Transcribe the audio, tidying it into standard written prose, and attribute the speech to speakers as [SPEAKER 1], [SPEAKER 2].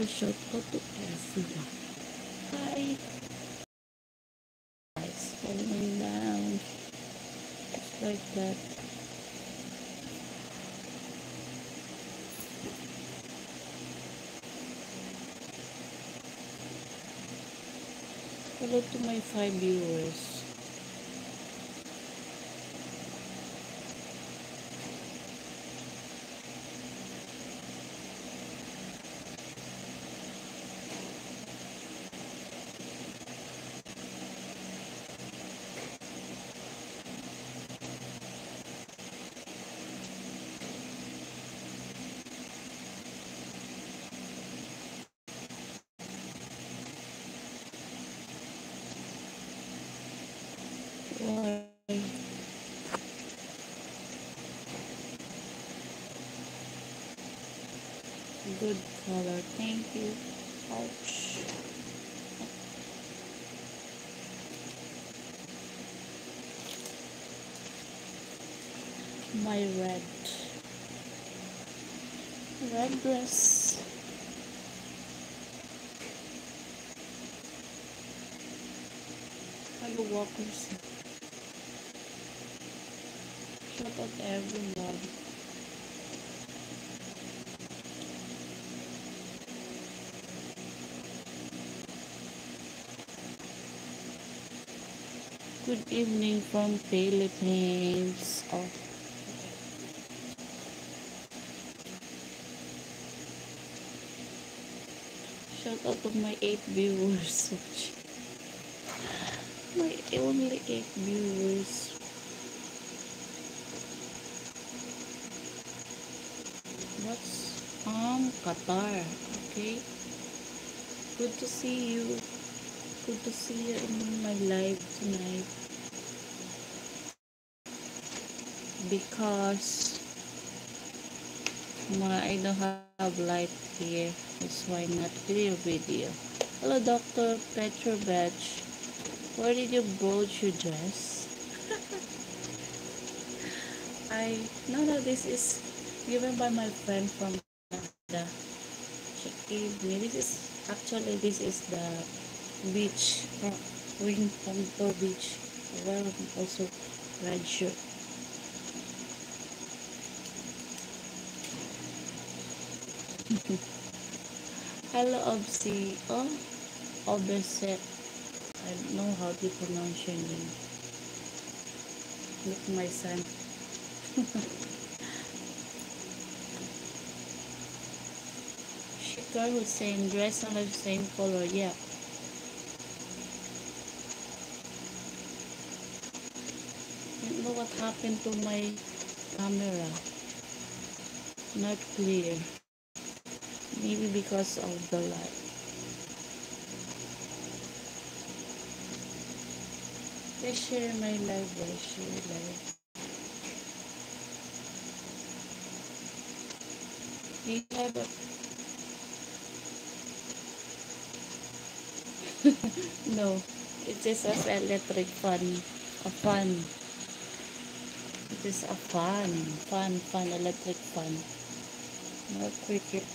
[SPEAKER 1] shout out to everyone. Hi guys, falling down. Just like that. Hello to my 5 viewers. Why? Good color, thank you. Ouch. My red dress. Hello walkers. Shout out everyone. Good evening from Philippines. Oh, shout out to my 8 viewers. My only 8 viewers. What's Qatar? Okay. Good to see you. Good to see you in my live tonight. Because I don't have light here. That's why not clear video. Hello, Dr. Petrovich. Where did you broach your dress? No, this is given by my friend from Canada. She gave me. This is the beach. Wing Ponto Beach. Well, also red shirt. Hello, Obsi. Oh, Obeset. I don't know how to pronounce your name. Look, my son. Shikar Hussein, dress on the same color. Yeah. I don't know what happened to my camera. Not clear. Maybe because of the light. Let's share my live. Let's share live. We have a no. It is an electric fan. A fan. It is a fan. Fan. Electric fan. Not cricket.